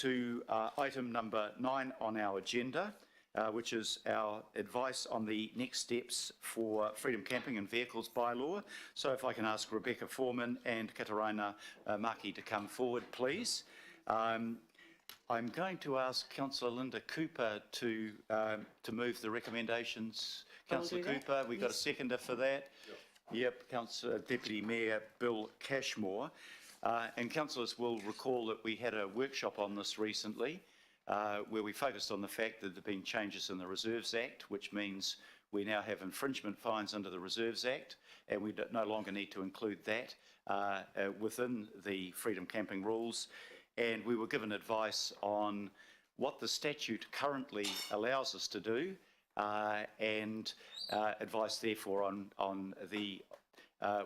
to item number 9 on our agenda, which is our advice on the next steps for Freedom Camping and Vehicles bylaw. So if I can ask Rebecca Foreman and Kataraina Maki to come forward, please. I'm going to ask Councillor Linda Cooper to move the recommendations. Councillor Cooper, we got a seconder for that? Yep, Councillor Deputy Mayor Bill Cashmore. And councillors will recall that we had a workshop on this recently where we focused on the fact that there have been changes in the Reserves Act, which means we now have infringement fines under the Reserves Act, and we no longer need to include that within the Freedom Camping rules. And we were given advice on what the statute currently allows us to do and advice therefore on the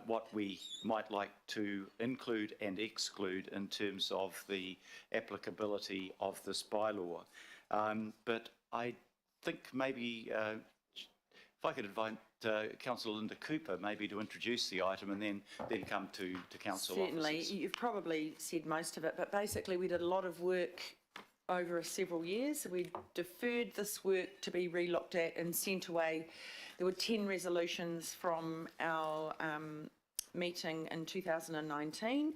what we might like to include and exclude in terms of the applicability of this bylaw. But I think maybe if I could invite Councillor Linda Cooper maybe to introduce the item and then come to council Certainly, officers. You've probably said most of it, but basically we did a lot of work over several years. We deferred this work to be re-looked at and sent away. There were 10 resolutions from our meeting in 2019,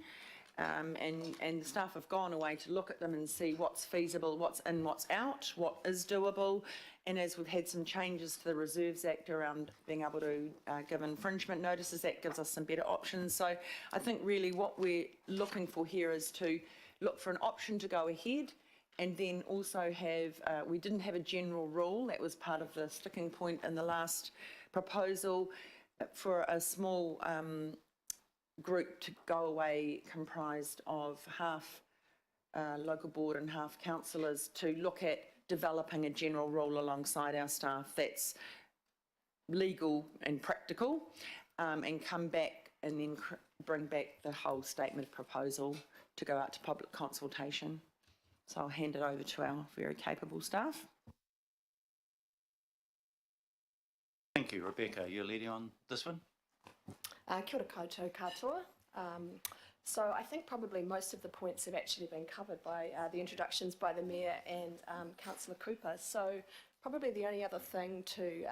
and the staff have gone away to look at them and see what's feasible, what's in, what's out, what is doable. And as we've had some changes to the Reserves Act around being able to give infringement notices, that gives us some better options. So I think really what we're looking for here is to look for an option to go ahead, and then also have, we didn't have a general rule, that was part of the sticking point in the last proposal, for a small group to go away comprised of half local board and half councillors to look at developing a general rule alongside our staff that's legal and practical, and come back and then bring back the whole statement of proposal to go out to public consultation. So I'll hand it over to our very capable staff. Thank you, Rebecca. You're leading on this one? Kia ora koutou katoa. So I think probably most of the points have actually been covered by the introductions by the Mayor and Councillor Cooper. So probably the only other thing to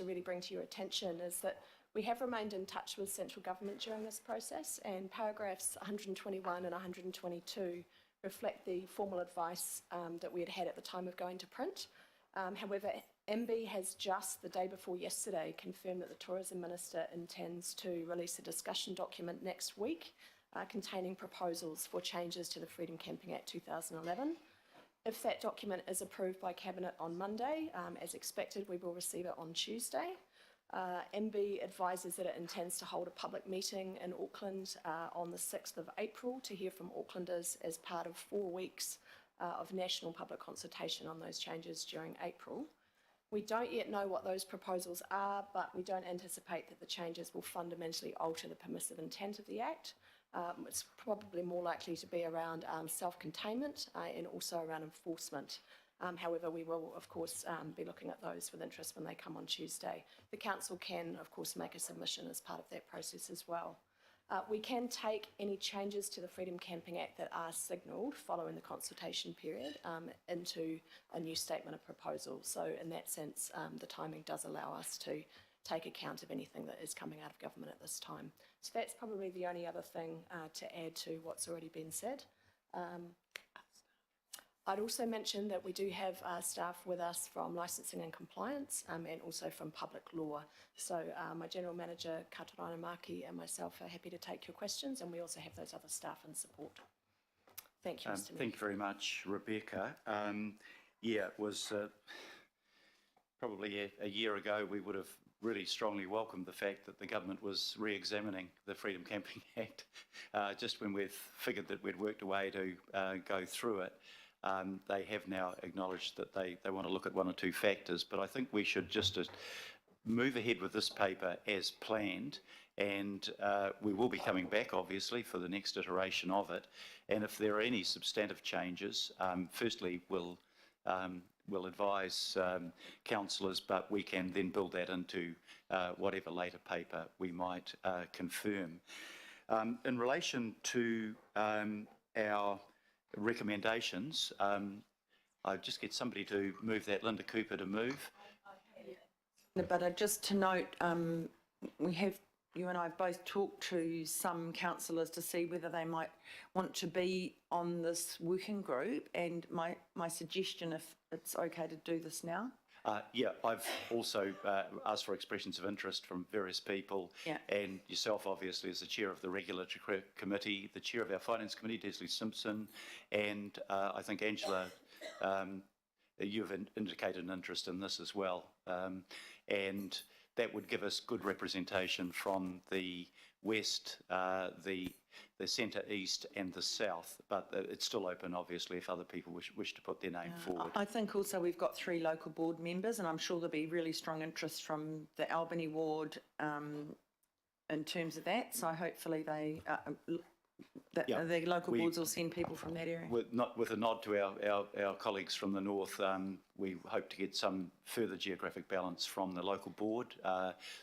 really bring to your attention is that we have remained in touch with central government during this process, and paragraphs 121 and 122 reflect the formal advice that we had had at the time of going to print. However, MB has just the day before yesterday confirmed that the Tourism Minister intends to release a discussion document next week containing proposals for changes to the Freedom Camping Act 2011. If that document is approved by Cabinet on Monday, as expected, we will receive it on Tuesday. MB advises that it intends to hold a public meeting in Auckland on the 6th of April to hear from Aucklanders as part of 4 weeks of national public consultation on those changes during April. We don't yet know what those proposals are, but we don't anticipate that the changes will fundamentally alter the permissive intent of the Act. It's probably more likely to be around self-containment and also around enforcement. However, we will, of course, be looking at those with interest when they come on Tuesday. The Council can, of course, make a submission as part of that process as well. We can take any changes to the Freedom Camping Act that are signalled following the consultation period into a new statement of proposal. So in that sense, the timing does allow us to take account of anything that is coming out of government at this time. So that's probably the only other thing to add to what's already been said. I'd also mention that we do have staff with us from licensing and compliance and also from public law. So my General Manager, Kataraina Maki, and myself are happy to take your questions, and we also have those other staff in support. Thank you, Mr. Mayor. Thank you very much, Rebecca. Yeah, it was probably a year ago we would have really strongly welcomed the fact that the government was re-examining the Freedom Camping Act just when we've figured that we'd worked a way to go through it. They have now acknowledged that they want to look at one or two factors, but I think we should just move ahead with this paper as planned, and we will be coming back obviously for the next iteration of it, and if there are any substantive changes, firstly we'll advise councillors, but we can then build that into whatever later paper we might confirm. In relation to our recommendations. I just get somebody to move that, Linda Cooper to move. But just to note, you and I have both talked to some councillors to see whether they might want to be on this working group, and my suggestion, if it's okay to do this now. Yeah, I've also asked for expressions of interest from various people, and yourself, obviously, as the chair of the Regulatory Committee, the chair of our Finance Committee, Desley Simpson, and I think Angela, you've indicated an interest in this as well, and that would give us good representation from the west, the centre east and the south, but it's still open, obviously, if other people wish to put their name forward. I think also we've got 3 local board members, and I'm sure there'll be really strong interest from the Albany ward in terms of that, so hopefully the local boards will send people from that area. With a nod to our colleagues from the north, we hope to get some further geographic balance from the local board.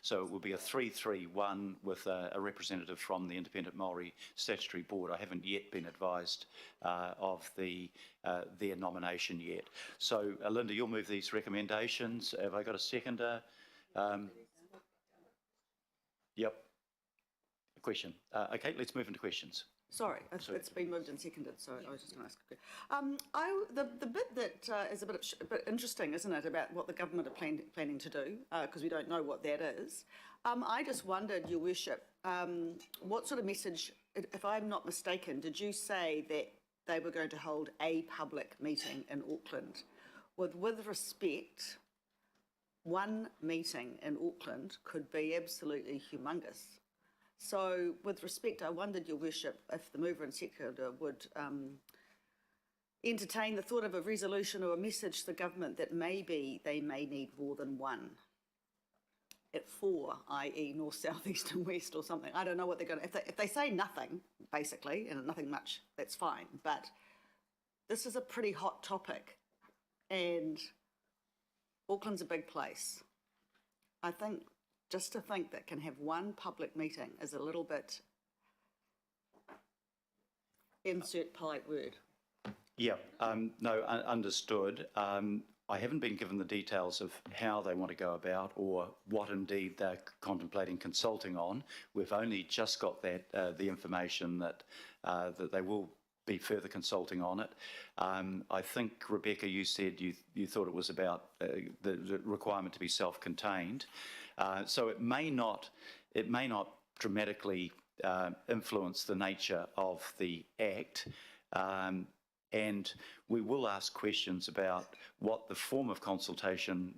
So it will be a 3-3-1 with a representative from the Independent Māori Statutory Board. I haven't yet been advised of their nomination yet. So Linda, you'll move these recommendations. Have I got a seconder? Yep. A question. Okay, let's move into questions. Sorry, it's been moved and seconded, so I was just going to ask a question. The bit that is a bit interesting, isn't it, about what the government are planning to do, because we don't know what that is. I just wondered, Your Worship, what sort of message, if I'm not mistaken, did you say that they were going to hold a public meeting in Auckland? With respect, one meeting in Auckland could be absolutely humongous. So, with respect, I wondered, Your Worship, if the mover and seconder would entertain the thought of a resolution or a message to the government that maybe they may need more than one at 4, i.e. north, south, east and west or something. I don't know what they're going to... If they say nothing, basically, and nothing much, that's fine. But this is a pretty hot topic, and Auckland's a big place. I think... just to think that can have one public meeting is a little bit, insert polite word. Yeah, no, understood. I haven't been given the details of how they want to go about or what indeed they're contemplating consulting on. We've only just got the information that they will be further consulting on it. I think, Rebecca, you said you thought it was about the requirement to be self-contained. So it may not dramatically influence the nature of the Act, and we will ask questions about what form the consultation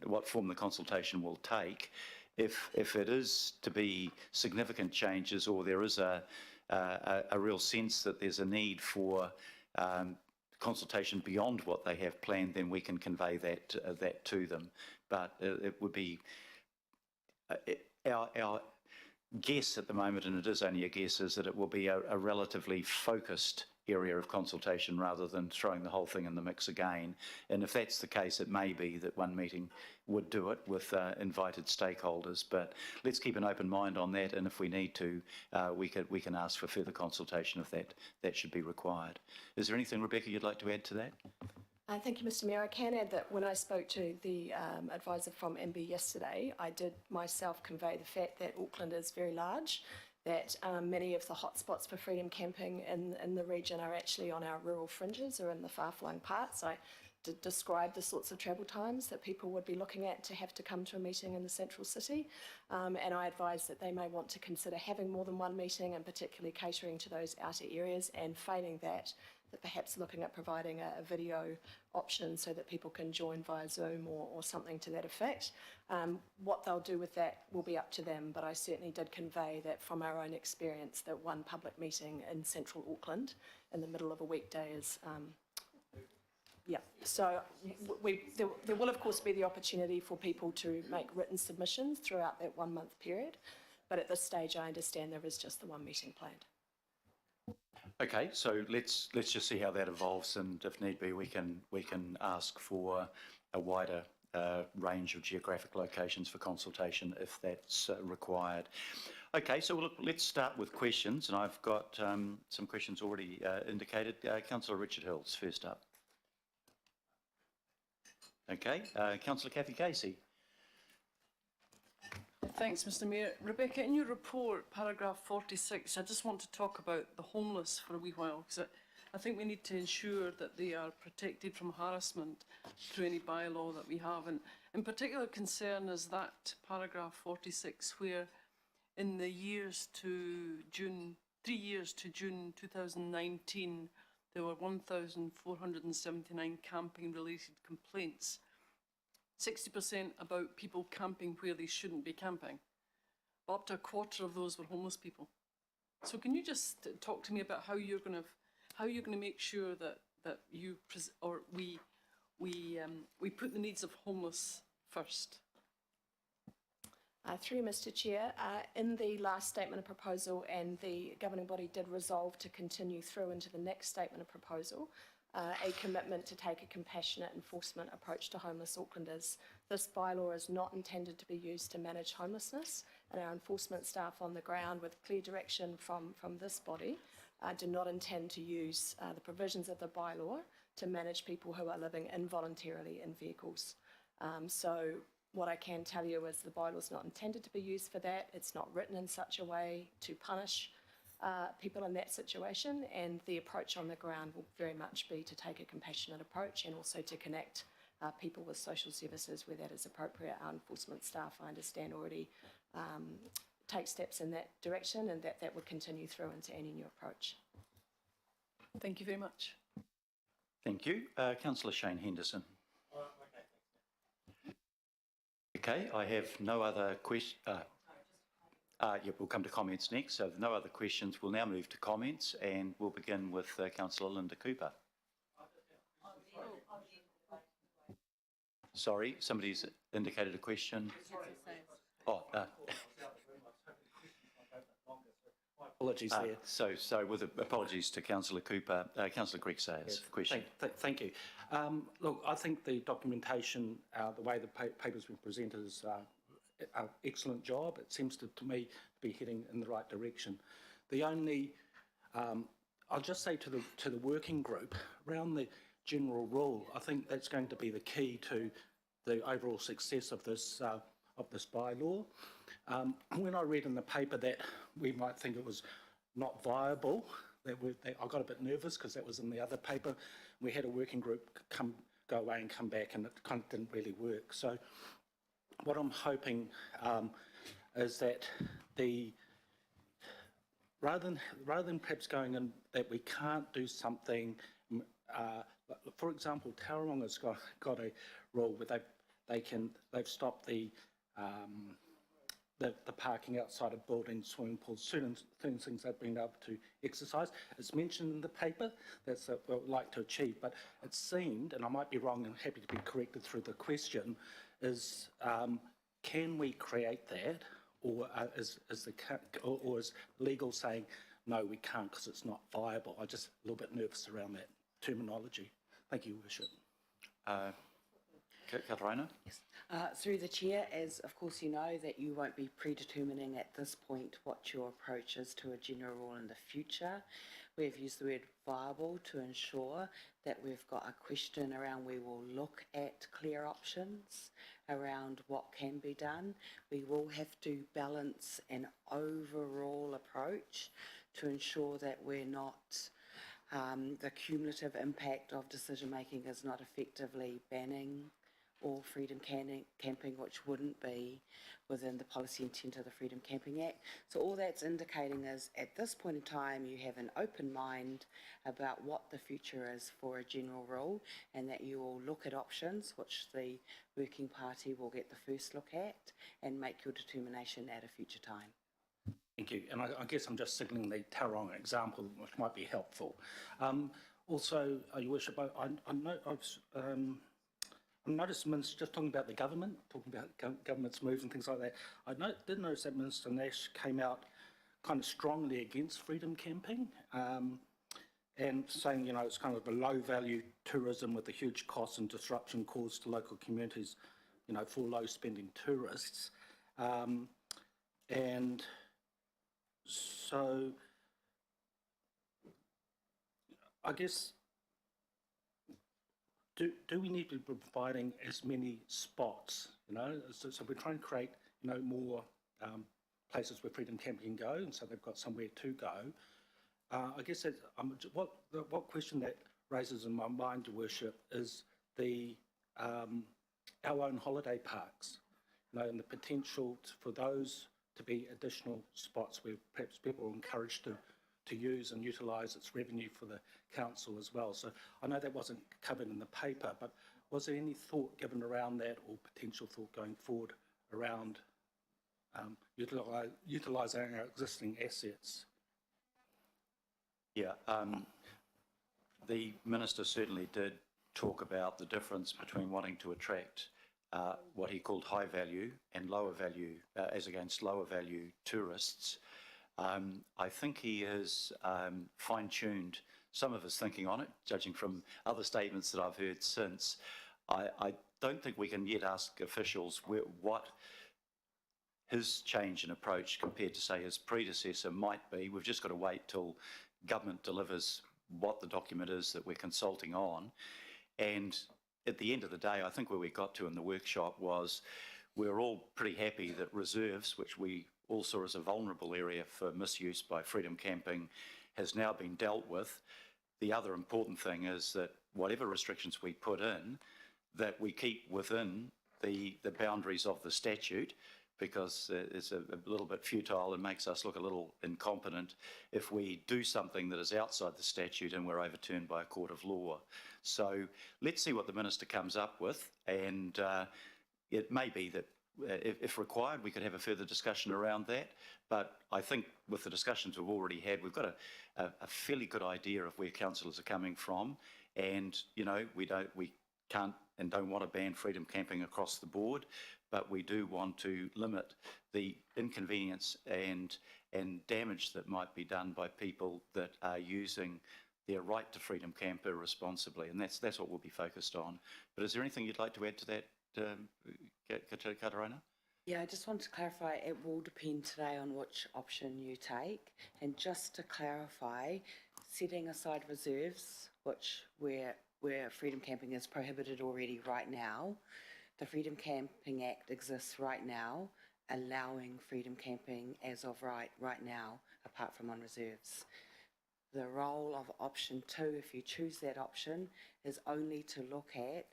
will take, if it is to be significant changes or there is a real sense that there's a need for consultation beyond what they have planned, then we can convey that to them. But it would be our guess at the moment, and it is only a guess, is that it will be a relatively focused area of consultation rather than throwing the whole thing in the mix again. And if that's the case, it may be that one meeting would do it with invited stakeholders. But let's keep an open mind on that, and if we need to, we can ask for further consultation if that should be required. Is there anything, Rebecca, you'd like to add to that? Thank you, Mr Mayor. I can add that when I spoke to the advisor from MB yesterday, I did myself convey the fact that Auckland is very large, that many of the hotspots for freedom camping in the region are actually on our rural fringes or in the far-flung parts. I did describe the sorts of travel times that people would be looking at to have to come to a meeting in the central city, and I advised that they may want to consider having more than one meeting and particularly catering to those outer areas, and failing that perhaps looking at providing a video option so that people can join via Zoom or something to that effect. What they'll do with that will be up to them, but I certainly did convey that from our own experience that one public meeting in central Auckland in the middle of a weekday is, so there will of course be the opportunity for people to make written submissions throughout that 1 month period, but at this stage I understand there is just the one meeting planned. Okay, so let's just see how that evolves, and if need be, we can ask for a wider range of geographic locations for consultation if that's required. Okay, so look, let's start with questions, and I've got some questions already indicated. Councillor Richard Hills, first up. Okay, Councillor Kathy Casey. Thanks, Mr Mayor. Rebecca, in your report, paragraph 46, I just want to talk about the homeless for a wee while, because I think we need to ensure that they are protected from harassment through any bylaw that we have. And in particular concern is that paragraph 46, where in the years to June, 3 years to June 2019, there were 1,479 camping-related complaints. 60% about people camping where they shouldn't be camping. But up to a quarter of those were homeless people. So can you just talk to me about how you're going to make sure that we put the needs of homeless first? Through Mr Chair, in the last statement of proposal, and the governing body did resolve to continue through into the next statement of proposal, a commitment to take a compassionate enforcement approach to homeless Aucklanders. This bylaw is not intended to be used to manage homelessness, and our enforcement staff on the ground, with clear direction from this body, do not intend to use the provisions of the bylaw to manage people who are living involuntarily in vehicles. So what I can tell you is the bylaw is not intended to be used for that. It's not written in such a way to punish people in that situation, and the approach on the ground will very much be to take a compassionate approach and also to connect people with social services where that is appropriate. Our enforcement staff, I understand, already take steps in that direction, and that would continue through into any new approach. Thank you very much. Thank you. Councillor Shane Henderson. Okay, I have no other questions. Yeah, we'll come to comments next. So no other questions. We'll now move to comments, and we'll begin with Councillor Linda Cooper. Sorry, somebody's indicated a question. Oh, apologies there. So with apologies to Councillor Cooper, Councillor Greg Sayers, question. Thank you. Look, I think the documentation, the way the paper's been presented is an excellent job. It seems to me to be heading in the right direction. The only, I'll just say to the working group, around the general rule, I think that's going to be the key to the overall success of this bylaw. When I read in the paper that we might think it was not viable, I got a bit nervous because that was in the other paper. We had a working group go away and come back, and it kind of didn't really work. So what I'm hoping is that rather than perhaps going in that we can't do something, for example, Tauranga got a rule where they've stopped the parking outside of buildings, swimming pools, certain things they've been able to exercise. It's mentioned in the paper, that's what we'd like to achieve, but it seemed, and I might be wrong and happy to be corrected through the question, is can we create that, or is legal saying, no, we can't because it's not viable? I'm just a little bit nervous around that terminology. Thank you, Worship. Katarina? Yes. Through the Chair, as of course you know that you won't be predetermining at this point what your approach is to a general rule in the future. We've used the word viable to ensure that we've got a question around we will look at clear options around what can be done. We will have to balance an overall approach to ensure that we're not, the cumulative impact of decision making is not effectively banning or freedom camping, which wouldn't be within the policy intent of the Freedom Camping Act. So all that's indicating is at this point in time you have an open mind about what the future is for a general rule, and that you will look at options which the working party will get the first look at and make your determination at a future time. Thank you. And I guess I'm just signalling the Tauranga example, which might be helpful. Also, Your Worship, I noticed Minister just talking about the government, talking about government's moves and things like that. I did notice that Minister Nash came out kind of strongly against freedom camping, and saying, you know, it's kind of a low-value tourism with a huge cost and disruption caused to local communities, you know, for low-spending tourists. And So, I guess, do we need to be providing as many spots, you know? So we're trying to create, you know, more places where freedom camping can go, and so they've got somewhere to go. I guess that, what question that raises in my mind, Your Worship, is our own holiday parks, you know, and the potential for those to be additional spots where perhaps people are encouraged to use and utilise its revenue for the council as well. So I know that wasn't covered in the paper, but was there any thought given around that, or potential thought going forward around utilising our existing assets? Yeah, the Minister certainly did talk about the difference between wanting to attract what he called high value and lower value, as against lower value tourists. I think he has fine-tuned some of his thinking on it, judging from other statements that I've heard since. I don't think we can yet ask officials what his change in approach compared to, say, his predecessor might be. We've just got to wait till government delivers what the document is that we're consulting on. And at the end of the day, I think where we got to in the workshop was we're all pretty happy that reserves, which we all saw as a vulnerable area for misuse by freedom camping, has now been dealt with. The other important thing is that whatever restrictions we put in, that we keep within the boundaries of the statute, because it's a little bit futile and makes us look a little incompetent if we do something that is outside the statute and we're overturned by a court of law. So let's see what the Minister comes up with, and it may be that if required, we could have a further discussion around that. But I think with the discussions we've already had, we've got a fairly good idea of where councillors are coming from. And, you know, we can't and don't want to ban freedom camping across the board, but we do want to limit the inconvenience and damage that might be done by people that are using their right to freedom camp irresponsibly. And that's what we'll be focused on. But is there anything you'd like to add to that, Katarina? Yeah, I just want to clarify, it will depend today on which option you take. And just to clarify, setting aside reserves, where freedom camping is prohibited already right now, the Freedom Camping Act exists right now, allowing freedom camping as of right now, apart from on reserves. The role of option 2, if you choose that option, is only to look at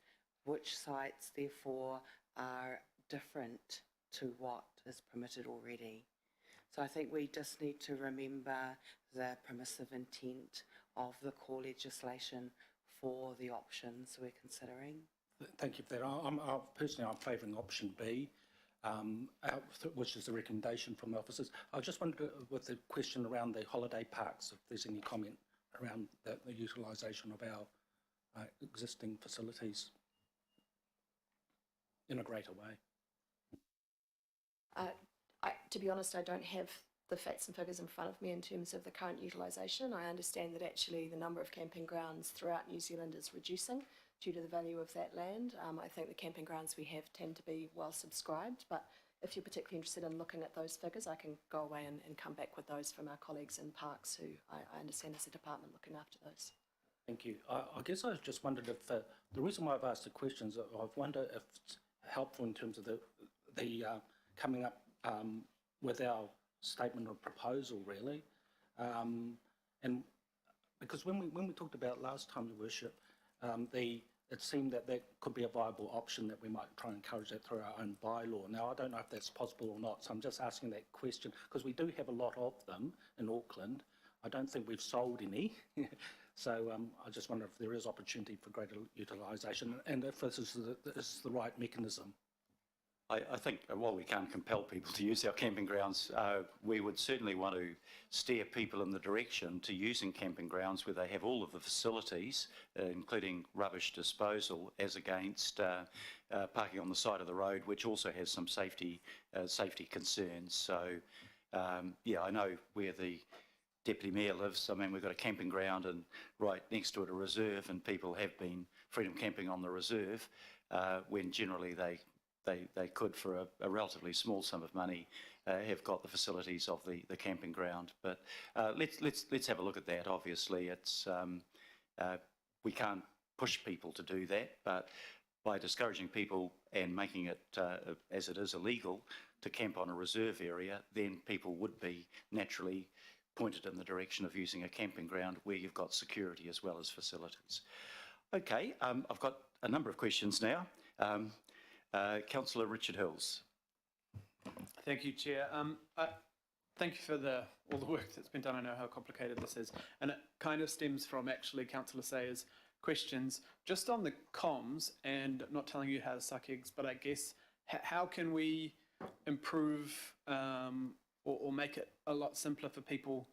which sites therefore are different to what is permitted already. So I think we just need to remember the permissive intent of the core legislation for the options we're considering. Thank you for that. Personally, I'm favouring option B, which is the recommendation from the officers. I just wondered, with the question around the holiday parks, if there's any comment around the utilisation of our existing facilities in a greater way. To be honest, I don't have the facts and figures in front of me in terms of the current utilisation. I understand that actually the number of camping grounds throughout New Zealand is reducing due to the value of that land. I think the camping grounds we have tend to be well subscribed, but if you're particularly interested in looking at those figures, I can go away and come back with those from our colleagues in Parks, who I understand is a department looking after those. Thank you. I guess I just wondered if, the reason why I've asked the questions, I've wondered if it's helpful in terms of the coming up with our statement of proposal, really. And because when we talked about last time, Your Worship, it seemed that could be a viable option, that we might try and encourage that through our own bylaw. Now, I don't know if that's possible or not, so I'm just asking that question, because we do have a lot of them in Auckland. I don't think we've sold any. So I just wonder if there is opportunity for greater utilisation, and if this is the right mechanism. I think while we can't compel people to use our camping grounds, we would certainly want to steer people in the direction to using camping grounds where they have all of the facilities, including rubbish disposal, as against parking on the side of the road, which also has some safety concerns. So, yeah, I know where the Deputy Mayor lives. I mean, we've got a camping ground and right next to it a reserve, and people have been freedom camping on the reserve when generally they they could, for a relatively small sum of money, have got the facilities of the camping ground. But let's have a look at that. Obviously, it's we can't push people to do that, but by discouraging people and making it, as it is, illegal to camp on a reserve area, then people would be naturally pointed in the direction of using a camping ground where you've got security as well as facilities. Okay, I've got a number of questions now. Councillor Richard Hills. Thank you, Chair. Thank you for all the work that's been done. I know how complicated this is. And it kind of stems from actually Councillor Sayers' questions just on the comms, and not telling you how to suck eggs, but I guess how can we improve or make it a lot simpler for people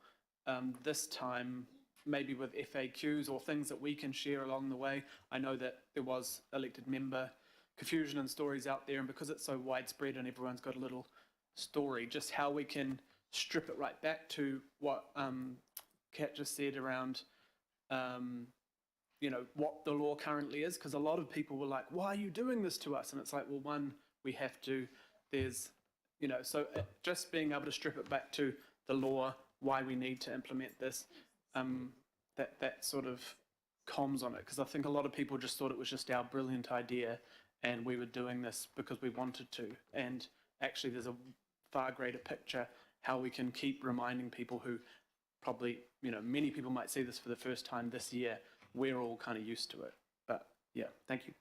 this time, maybe with FAQs or things that we can share along the way. I know that there was elected member confusion and stories out there, and because it's so widespread and everyone's got a little story, just how we can strip it right back to what Kat just said around you know, what the law currently is, because a lot of people were like, why are you doing this to us? And it's like, well, one, we have to, there's, you know, so just being able to strip it back to the law, why we need to implement this, that sort of comms on it, because I think a lot of people just thought it was just our brilliant idea and we were doing this because we wanted to. And actually there's a far greater picture how we can keep reminding people who probably, you know, many people might see this for the first time this year. We're all kind of used to it. But yeah, thank you.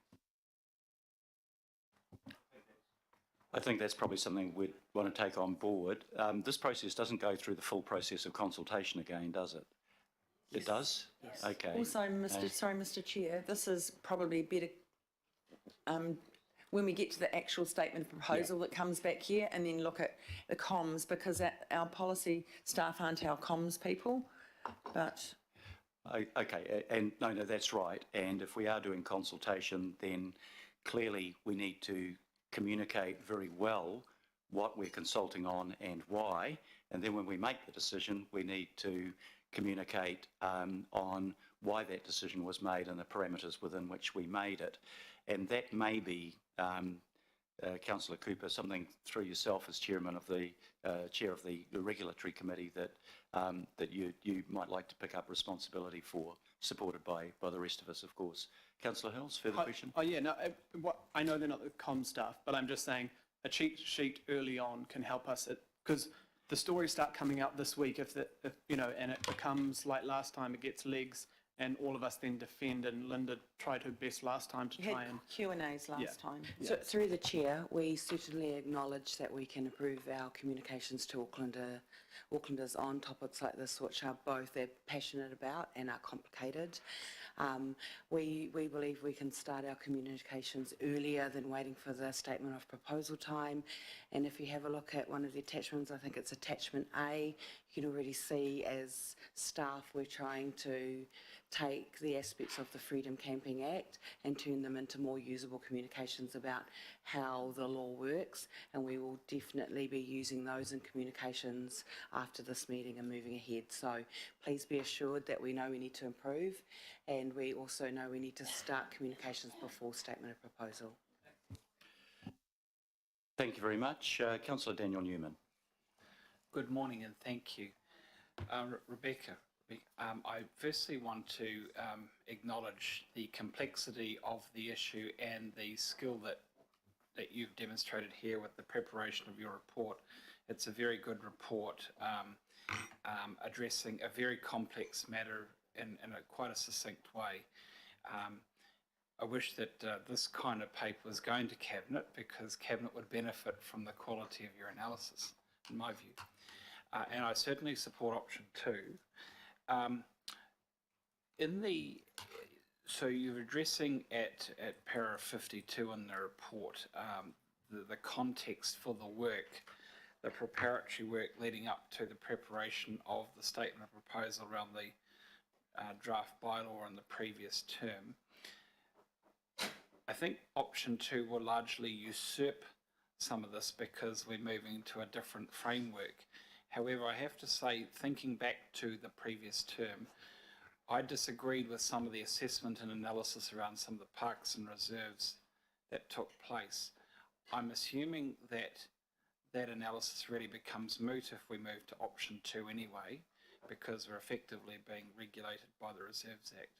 I think that's probably something we'd want to take on board. This process doesn't go through the full process of consultation again, does it? It does? Yes. Okay. Also, Mr. Chair, this is probably better when we get to the actual statement of proposal that comes back here, and then look at the comms, because our policy staff aren't our comms people. But Okay, and no, that's right. And if we are doing consultation, then clearly we need to communicate very well what we're consulting on and why. And then when we make the decision, we need to communicate on why that decision was made and the parameters within which we made it. And that may be, Councillor Cooper, something through yourself as chairman of the chair of the regulatory committee that that you might like to pick up responsibility for, supported by the rest of us, of course. Councillor Hills, further question? Oh yeah, no, I know they're not the comm staff, but I'm just saying a cheat sheet early on can help us, because the stories start coming out this week, if you know, and it becomes like last time, it gets legs, and all of us then defend, and Linda tried her best last time to we had try and... Q&As last Yeah. time. So, through the chair, we certainly acknowledge that we can improve our communications to Aucklanders on topics like this, which are both they're passionate about and are complicated. We believe we can start our communications earlier than waiting for the statement of proposal time. And if you have a look at one of the attachments, I think it's attachment A, you can already see as staff we're trying to take the aspects of the Freedom Camping Act and turn them into more usable communications about how the law works, and we will definitely be using those in communications after this meeting and moving ahead. So please be assured that we know we need to improve, and we also know we need to start communications before statement of proposal. Thank you very much. Councillor Daniel Newman. Good morning and thank you. Rebecca, I firstly want to acknowledge the complexity of the issue and the skill that you've demonstrated here with the preparation of your report. It's a very good report addressing a very complex matter in quite a succinct way. I wish that this kind of paper was going to Cabinet, because Cabinet would benefit from the quality of your analysis, in my view. And I certainly support option 2. So you're addressing at para 52 in the report the context for the work, the preparatory work leading up to the preparation of the statement of proposal around the draft bylaw in the previous term. I think option 2 will largely usurp some of this because we're moving to a different framework. However, I have to say, thinking back to the previous term, I disagreed with some of the assessment and analysis around some of the parks and reserves that took place. I'm assuming that that analysis really becomes moot if we move to option 2 anyway, because we're effectively being regulated by the Reserves Act.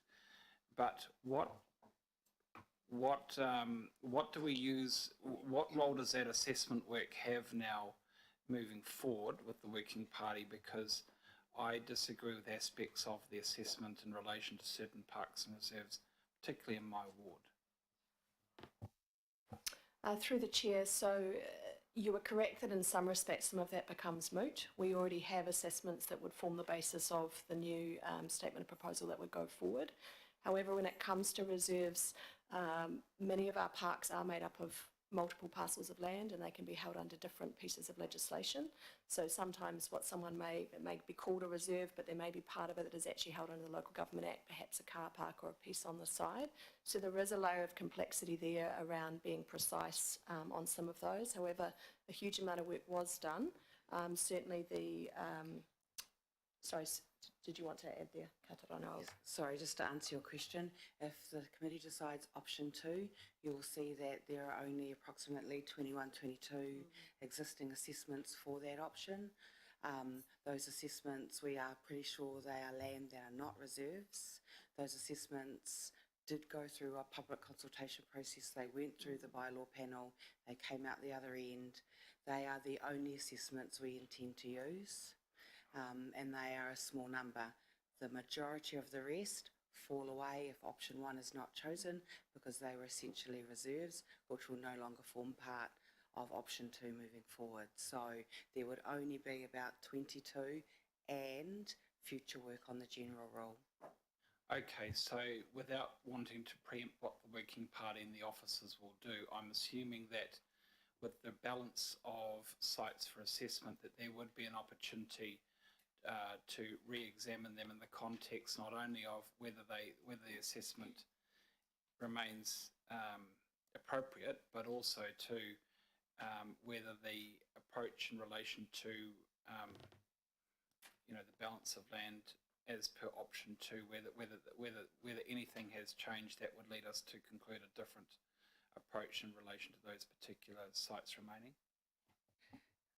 But what do we use, what role does that assessment work have now moving forward with the Working Party? Because I disagree with aspects of the assessment in relation to certain parks and reserves, particularly in my ward. Through the chair, so you were correct that in some respects some of that becomes moot. We already have assessments that would form the basis of the new statement of proposal that would go forward. However, when it comes to reserves, many of our parks are made up of multiple parcels of land and they can be held under different pieces of legislation. So sometimes what someone may be called a reserve, but there may be part of it that is actually held under the Local Government Act, perhaps a car park or a piece on the side. So there is a layer of complexity there around being precise on some of those. However, a huge amount of work was done. Certainly the, sorry, did you want to add there, Katarana? Sorry, just to answer your question, if the committee decides option 2, you'll see that there are only approximately 21, 22 existing assessments for that option. Those assessments, we are pretty sure they are land, they are not reserves. Those assessments did go through a public consultation process. They went through the bylaw panel, they came out the other end. They are the only assessments we intend to use. And they are a small number. The majority of the rest fall away if option 1 is not chosen because they were essentially reserves, which will no longer form part of option 2 moving forward. So there would only be about 22 and future work on the general rule. Okay, so without wanting to preempt what the Working Party and the officers will do, I'm assuming that with the balance of sites for assessment that there would be an opportunity to re-examine them in the context not only of whether the assessment remains appropriate, but also to whether the approach in relation to the balance of land as per option 2, whether anything has changed that would lead us to conclude a different approach in relation to those particular sites remaining.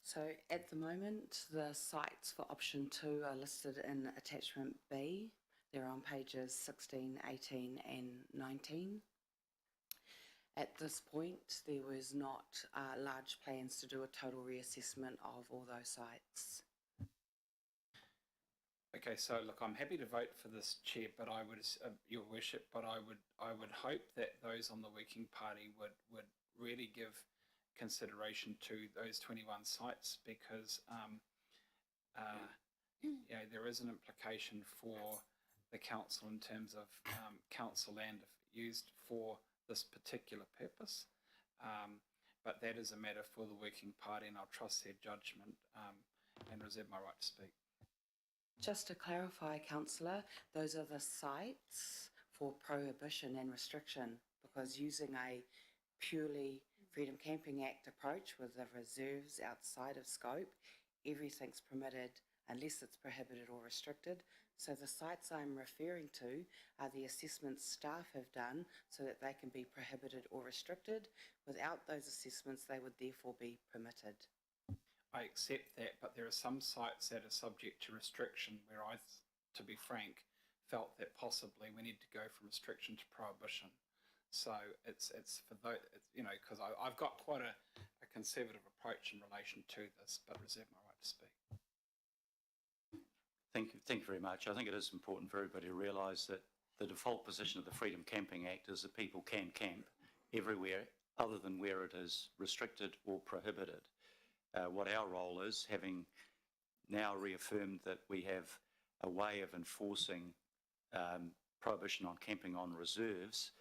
So at the moment, the sites for option 2 are listed in attachment B. They're on pages 16, 18 and 19. At this point, there was not large plans to do a total reassessment of all those sites. Okay, so look, I'm happy to vote for this, Chair, but I would, Your Worship, but I would hope that those on the Working Party would really give consideration to those 21 sites because there is an implication for the council in terms of council land used for this particular purpose, but that is a matter for the Working Party and I'll trust their judgment and reserve my right to speak. Just to clarify, Councillor, those are the sites for prohibition and restriction because using a purely Freedom Camping Act approach with the reserves outside of scope, everything's permitted unless it's prohibited or restricted. So the sites I'm referring to are the assessments staff have done so that they can be prohibited or restricted. Without those assessments, they would therefore be permitted. I accept that, but there are some sites that are subject to restriction where I, to be frank, felt that possibly we need to go from restriction to prohibition. So it's for those, because I've got quite a conservative approach in relation to this, but reserve my right to speak. Thank you very much. I think it is important for everybody to realise that the default position of the Freedom Camping Act is that people can camp everywhere other than where it is restricted or prohibited. What our role is, having now reaffirmed that we have a way of enforcing prohibition on camping on reserves,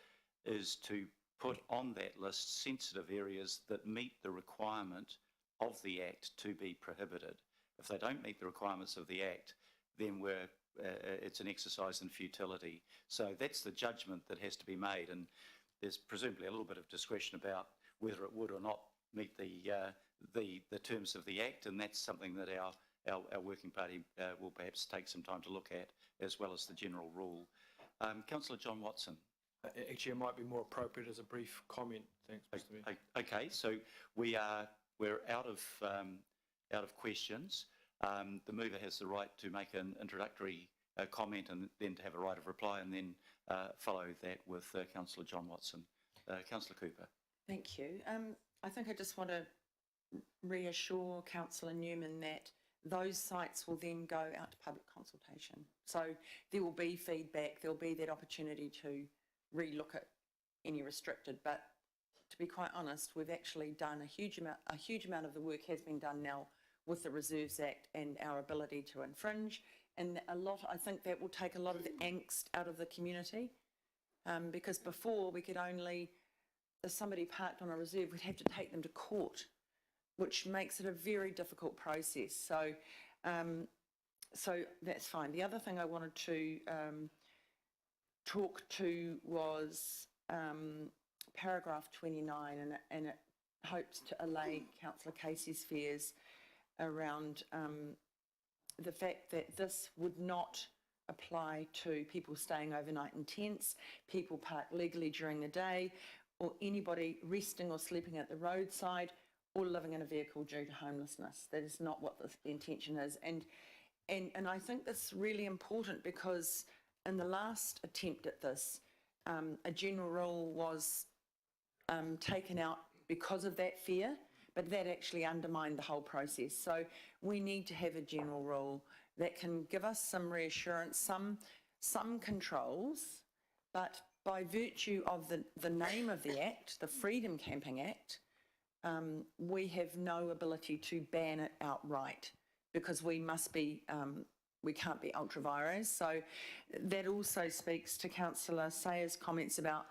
is to put on that list sensitive areas that meet the requirement of the Act to be prohibited. If they don't meet the requirements of the Act, then it's an exercise in futility. So that's the judgment that has to be made, and there's presumably a little bit of discretion about whether it would or not meet the terms of the Act, and that's something that our Working Party will perhaps take some time to look at, as well as the general rule. Councillor John Watson. actually it might be more appropriate as a brief comment. Thanks, Mr. Mayor. Okay, so we're out of questions. The mover has the right to make an introductory comment and then to have a right of reply, and then follow that with Councillor John Watson. Councillor Cooper. Thank you. I think I just want to reassure Councillor Newman that those sites will then go out to public consultation. So there will be feedback, there'll be that opportunity to relook at any restricted, but to be quite honest, we've actually done a huge amount of the work has been done now with the Reserves Act and our ability to infringe, and I think that will take a lot of the angst out of the community, because before we could only, if somebody parked on a reserve, we'd have to take them to court, which makes it a very difficult process. So, so that's fine. The other thing I wanted to talk to was paragraph 29, and it hopes to allay Councillor Casey's fears around the fact that this would not apply to people staying overnight in tents, people parked legally during the day, or anybody resting or sleeping at the roadside, or living in a vehicle due to homelessness. That is not what the intention is. And I think that's really important, because in the last attempt at this, a general rule was taken out because of that fear, but that actually undermined the whole process. So we need to have a general rule that can give us some reassurance, some controls, but by virtue of the name of the Act, the Freedom Camping Act, we have no ability to ban it outright, because we must be, we can't be ultra vires. So that also speaks to Councillor Sayer's comments about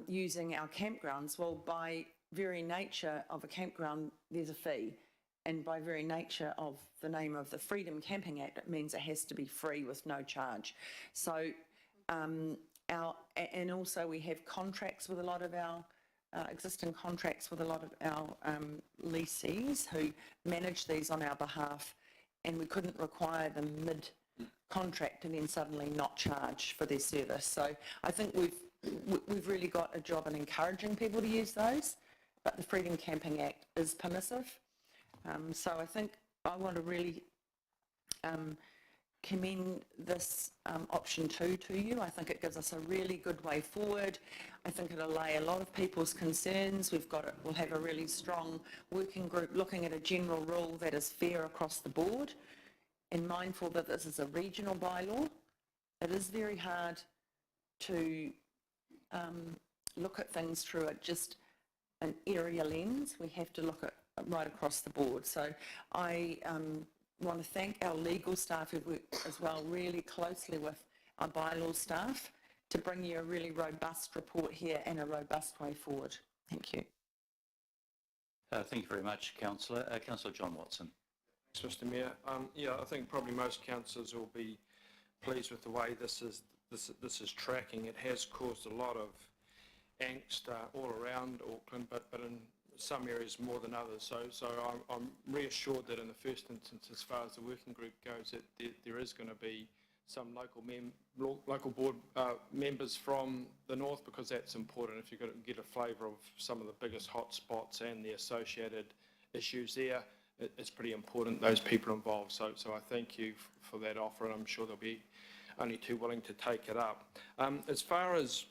using our campgrounds. Well, by very nature of a campground, there's a fee. And by very nature of the name of the Freedom Camping Act, it means it has to be free with no charge. So, and also we have contracts with a lot of our existing contracts with a lot of our lessees who manage these on our behalf, and we couldn't require them mid-contract and then suddenly not charge for their service. So I think we've really got a job in encouraging people to use those, but the Freedom Camping Act is permissive. So I think I want to really commend this option 2 to you. I think it gives us a really good way forward. I think it'll allay a lot of people's concerns. We'll have a really strong working group looking at a general rule that is fair across the board, and mindful that this is a regional bylaw. It is very hard to look at things through just an area lens. We have to look at right across the board. So I want to thank our legal staff who've worked as well really closely with our bylaw staff to bring you a really robust report here and a robust way forward. Thank you. Thank you very much, Councillor. Councillor John Watson. Thanks, Mr. Mayor. Yeah, I think probably most councillors will be pleased with the way this is tracking. It has caused a lot of angst all around Auckland, but in some areas more than others. So I'm reassured that in the first instance, as far as the working group goes, that there is going to be some local board members from the north, because that's important. If you've got to get a flavour of some of the biggest hot spots and the associated issues there, it's pretty important, those people involved. So I thank you for that offer, and I'm sure there'll be only too willing to take it up. As far as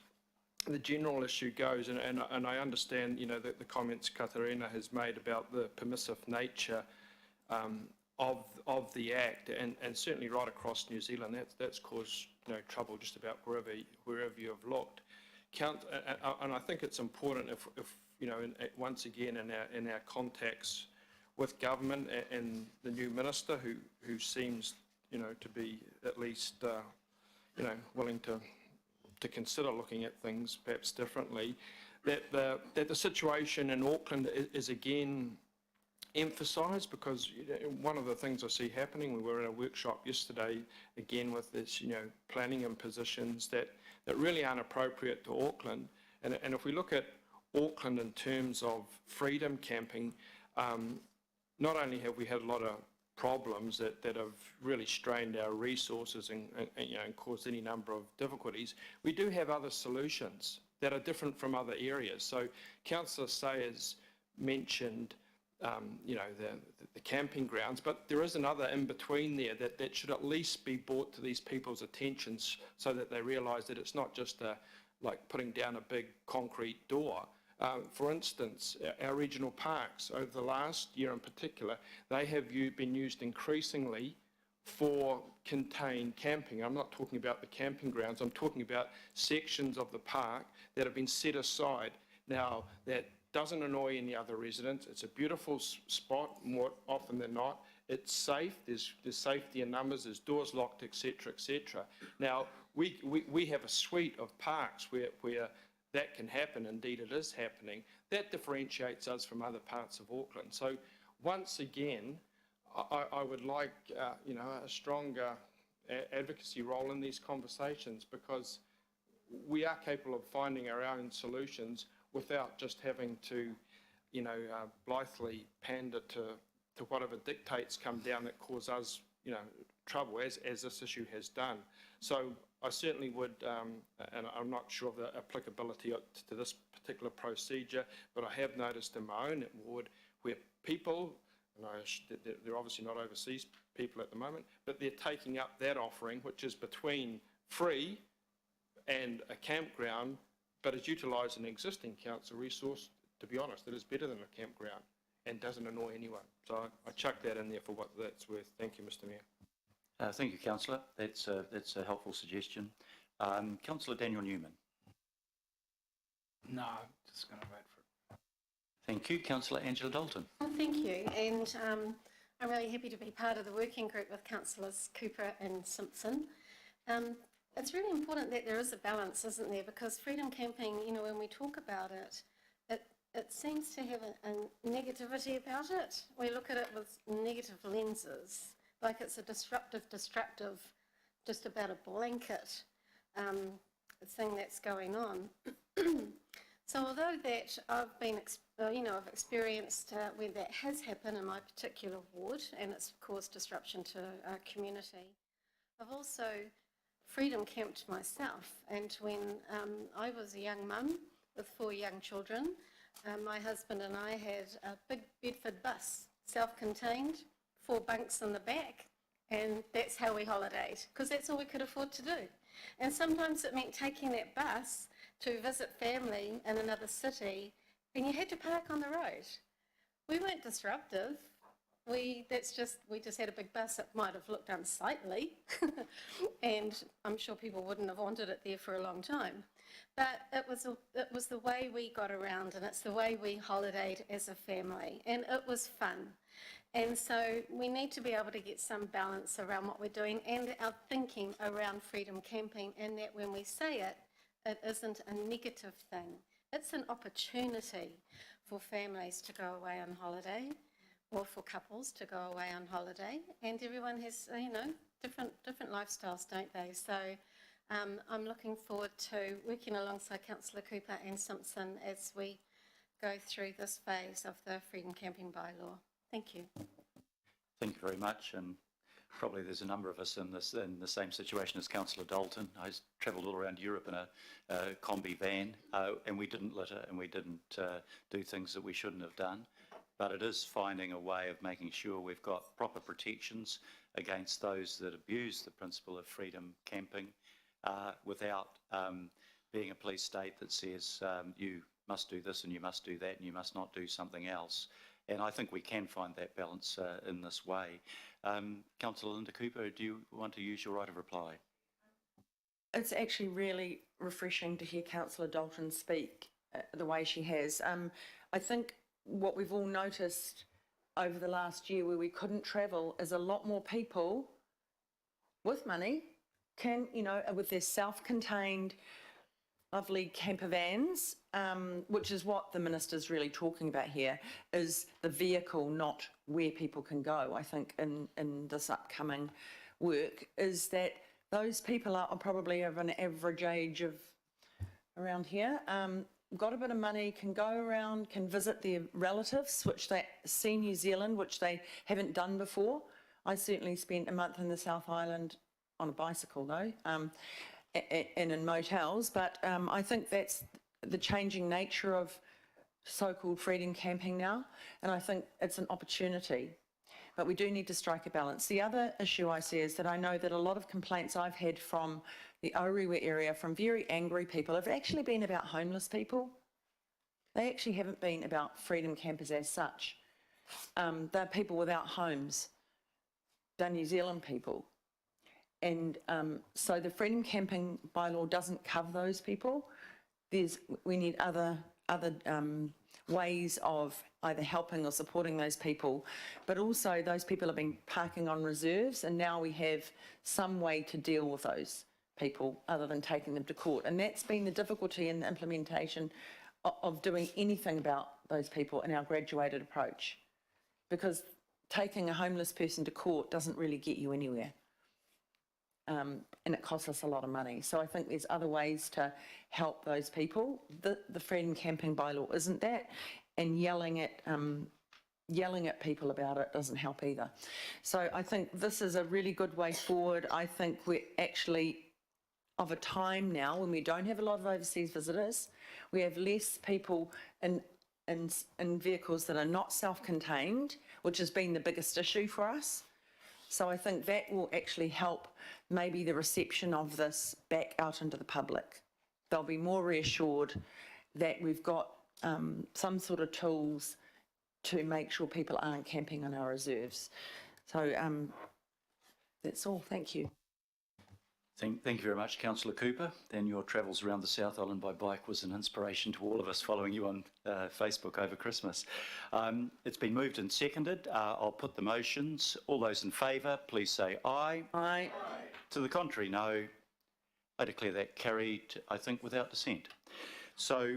the general issue goes, and I understand, you know, the comments Katarina has made about the permissive nature of the Act, and certainly right across New Zealand, that's caused, you know, trouble just about wherever you have looked. And I think it's important if you know, once again in our contacts with government and the new minister, who seems, you know, to be at least you know, willing to consider looking at things perhaps differently, that the situation in Auckland is again emphasised, because, you know, one of the things I see happening, we were at a workshop yesterday again with this, you know, planning impositions that really aren't appropriate to Auckland. And if we look at Auckland in terms of freedom camping, not only have we had a lot of problems that have really strained our resources and caused any number of difficulties, we do have other solutions that are different from other areas. So Councillor Sayers mentioned the camping grounds, but there is another in between there that should at least be brought to these people's attentions so that they realise that it's not just like putting down a big concrete door. For instance, our regional parks, over the last year in particular, they have been used increasingly for contained camping. I'm not talking about the camping grounds, I'm talking about sections of the park that have been set aside. Now, that doesn't annoy any other residents. It's a beautiful spot, more often than not. It's safe, there's safety in numbers, there's doors locked, etc., etc. Now, we have a suite of parks where that can happen, indeed it is happening. That differentiates us from other parts of Auckland. So once again, I would like a stronger advocacy role in these conversations, because we are capable of finding our own solutions without just having to blithely pander to whatever dictates come down that cause us trouble, as this issue has done. So I certainly would, and I'm not sure of the applicability to this particular procedure, but I have noticed in my own ward where people, and they're obviously not overseas people at the moment, but they're taking up that offering, which is between free and a campground, but is utilised an existing council resource. To be honest, it is better than a campground and doesn't annoy anyone. So I chuck that in there for what that's worth. Thank you, Mr. Mayor. Thank you, Councillor. That's a helpful suggestion. Councillor Daniel Newman. No, I'm just going to vote for it. Thank you. Councillor Angela Dalton. Thank you, and I'm really happy to be part of the working group with Councillors Cooper and Simpson. It's really important that there is a balance, isn't there? Because freedom camping, when we talk about it, it seems to have a negativity about it. We look at it with negative lenses, like it's a destructive, just about a blanket thing that's going on. So although that I've been, I've experienced where that has happened in my particular ward, and it's caused disruption to our community, I've also freedom camped myself. And when I was a young mum with 4 young children, my husband and I had a big Bedford bus, self-contained, 4 bunks in the back, and that's how we holidayed, because that's all we could afford to do. And sometimes it meant taking that bus to visit family in another city, and you had to park on the road. We weren't disruptive. We just had a big bus. It might have looked unsightly, and I'm sure people wouldn't have wanted it there for a long time. But it was the way we got around, and it's the way we holidayed as a family, and it was fun. And so we need to be able to get some balance around what we're doing and our thinking around freedom camping, and that when we say it, it isn't a negative thing. It's an opportunity for families to go away on holiday, or for couples to go away on holiday, and everyone has, different lifestyles, don't they? So I'm looking forward to working alongside Councillor Cooper and Simpson as we go through this phase of the freedom camping bylaw. Thank you. Thank you very much. And probably there's a number of us in the same situation as Councillor Dalton. I travelled all around Europe in a combi van, and we didn't litter, and we didn't do things that we shouldn't have done. But it is finding a way of making sure we've got proper protections against those that abuse the principle of freedom camping, without being a police state that says you must do this and you must do that and you must not do something else. And I think we can find that balance in this way. Councillor Linda Cooper, do you want to use your right of reply? It's actually really refreshing to hear Councillor Dalton speak the way she has. I think what we've all noticed over the last year where we couldn't travel is a lot more people with money can, with their self-contained lovely camper vans, which is what the Minister's really talking about here, is the vehicle, not where people can go. I think in this upcoming work is that those people are probably of an average age of around here, got a bit of money, can go around, can visit their relatives, which they see New Zealand, which they haven't done before. I certainly spent a month in the South Island on a bicycle though, and in motels, but I think that's the changing nature of so-called freedom camping now, and I think it's an opportunity. But we do need to strike a balance. The other issue I see is that I know that a lot of complaints I've had from the Orewa area from very angry people have actually been about homeless people. They actually haven't been about freedom campers as such. They're people without homes. They're New Zealand people. And so the freedom camping bylaw doesn't cover those people. We need other ways of either helping or supporting those people, but also those people have been parking on reserves, and now we have some way to deal with those people other than taking them to court. And that's been the difficulty in the implementation of doing anything about those people in our graduated approach, because taking a homeless person to court doesn't really get you anywhere. And it costs us a lot of money. So I think there's other ways to help those people. The freedom camping bylaw isn't that, and yelling at people about it doesn't help either. So I think this is a really good way forward. I think we're actually of a time now when we don't have a lot of overseas visitors. We have less people in vehicles that are not self-contained, which has been the biggest issue for us. So I think that will actually help maybe the reception of this back out into the public. They'll be more reassured that we've got some sort of tools to make sure people aren't camping on our reserves. So that's all. Thank you. Thank you very much, Councillor Cooper. And your travels around the South Island by bike was an inspiration to all of us following you on Facebook over Christmas. It's been moved and seconded. I'll put the motions. All those in favour, please say aye. Aye. To the contrary, no. I declare that carried, I think, without dissent. So